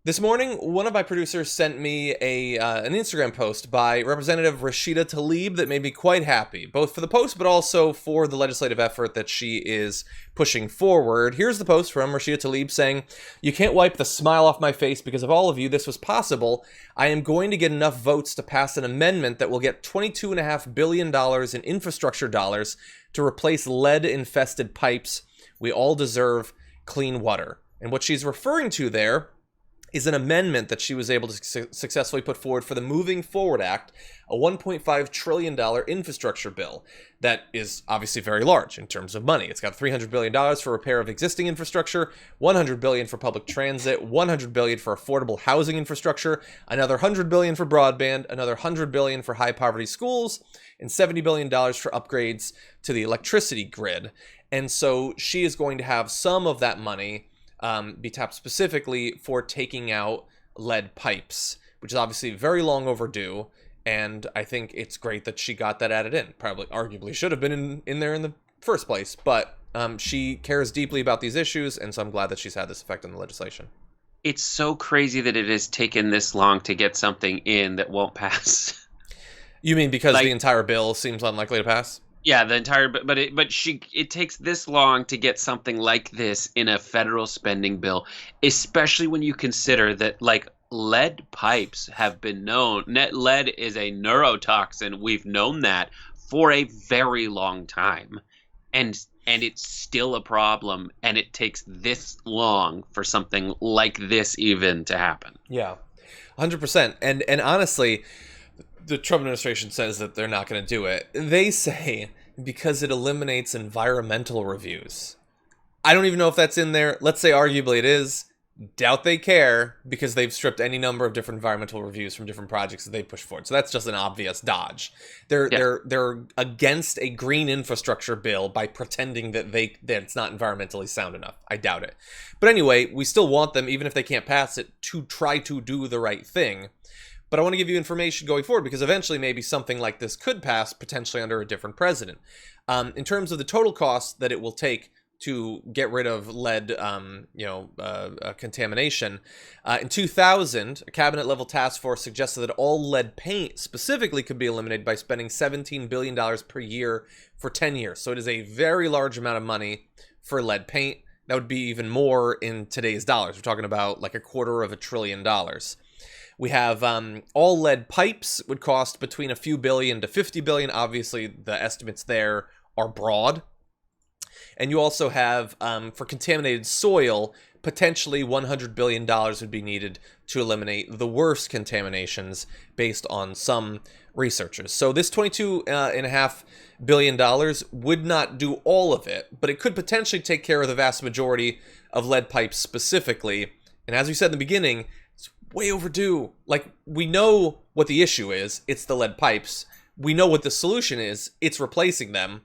This morning, one of my producers sent me an Instagram post by Representative Rashida Tlaib that made me quite happy, both for the post but also for the legislative effort that she is pushing forward. Here's the post from Rashida Tlaib saying, "You can't wipe the smile off my face because of all of you. This was possible. I am going to get enough votes to pass an amendment that will get $22.5 billion in infrastructure dollars to replace lead-infested pipes. We all deserve clean water." And what she's referring to there is an amendment that she was able to successfully put forward for the Moving Forward Act, a $1.5 trillion infrastructure bill that is obviously very large in terms of money. It's got $300 billion for repair of existing infrastructure, $100 billion for public transit, $100 billion for affordable housing infrastructure, another $100 billion for broadband, another $100 billion for high poverty schools, and $70 billion for upgrades to the electricity grid. And so she is going to have some of that money be tapped specifically for taking out lead pipes, which is obviously very long overdue. And I think it's great that she got that added in. Probably, arguably, should have been in there in the first place. But she cares deeply about these issues, and so I'm glad that she's had this effect on the legislation. It's so crazy that it has taken this long to get something in that won't pass. You mean because the entire bill seems unlikely to pass? Yeah, the entire, but it takes this long to get something like this in a federal spending bill, especially when you consider that lead pipes have been known. Lead is a neurotoxin. We've known that for a very long time, and it's still a problem. And it takes this long for something like this even to happen. Yeah, 100%. And honestly, the Trump administration says that they're not going to do it. They say because it eliminates environmental reviews. I don't even know if that's in there. Let's say arguably it is. Doubt they care because they've stripped any number of different environmental reviews from different projects that they push forward. So that's just an obvious dodge. They're against a green infrastructure bill by pretending that it's not environmentally sound enough. I doubt it. But anyway, we still want them, even if they can't pass it, to try to do the right thing. But I want to give you information going forward because eventually maybe something like this could pass potentially under a different president. In terms of the total cost that it will take to get rid of lead, contamination, in 2000, a cabinet-level task force suggested that all lead paint specifically could be eliminated by spending $17 billion per year for 10 years. So it is a very large amount of money for lead paint. That would be even more in today's dollars. We're talking about like $250 billion. We have all lead pipes would cost between a few billion to 50 billion. Obviously, the estimates there are broad. And you also have, for contaminated soil, potentially $100 billion would be needed to eliminate the worst contaminations based on some researchers. So this $22.5 billion would not do all of it, but it could potentially take care of the vast majority of lead pipes specifically. And as we said in the beginning, it's way overdue. Like, we know what the issue is. It's the lead pipes. We know what the solution is. It's replacing them.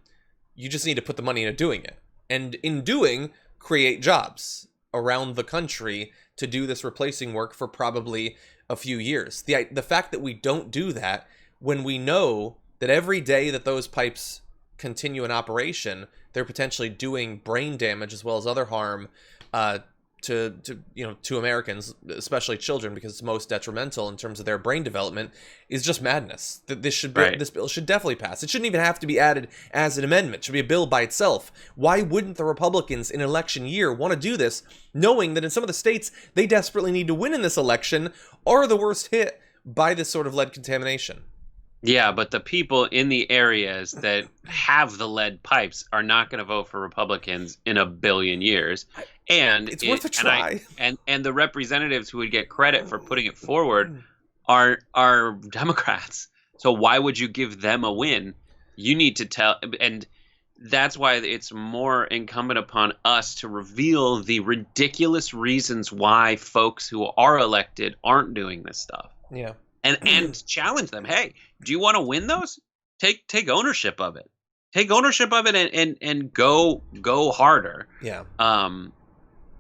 You just need to put the money into doing it. And in doing, create jobs around the country to do this replacing work for probably a few years. The fact that we don't do that when we know that every day that those pipes continue in operation, they're potentially doing brain damage as well as other harm to Americans, especially children, because it's most detrimental in terms of their brain development, is just madness. This bill should definitely pass. It shouldn't even have to be added as an amendment. It should be a bill by itself. Why wouldn't the Republicans in an election year want to do this, knowing that in some of the states they desperately need to win in this election are the worst hit by this sort of lead contamination? Yeah, but the people in the areas that have the lead pipes are not going to vote for Republicans in a billion years. And it's worth a try. And the representatives who would get credit for putting it forward are Democrats. So why would you give them a win? You need to tell, and that's why it's more incumbent upon us to reveal the ridiculous reasons why folks who are elected aren't doing this stuff. Yeah. And challenge them. Hey, do you want to win those? Take ownership of it. Take ownership of it and go harder. Yeah.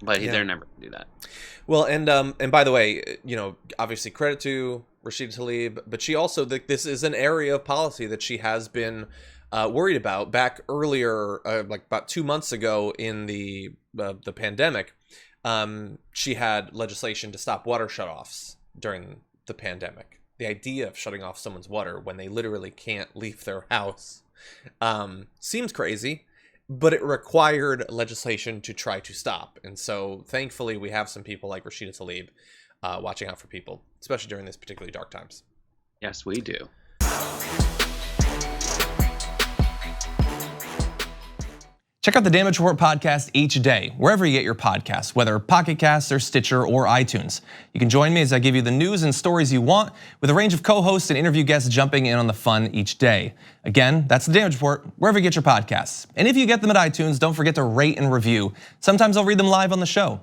But they're never gonna do that. Well, and by the way, obviously credit to Rashida Tlaib, but she also, this is an area of policy that she has been worried about back earlier, like about 2 months ago in the pandemic. she had legislation to stop water shutoffs during the pandemic. The idea of shutting off someone's water when they literally can't leave their house seems crazy, but it required legislation to try to stop. And so thankfully we have some people like Rashida Tlaib watching out for people, especially during these particularly dark times. Yes, we do. Check out the Damage Report podcast each day, wherever you get your podcasts, whether Pocket Casts or Stitcher or iTunes. You can join me as I give you the news and stories you want, with a range of co-hosts and interview guests jumping in on the fun each day. Again, that's the Damage Report, wherever you get your podcasts. And if you get them at iTunes, don't forget to rate and review. Sometimes I'll read them live on the show.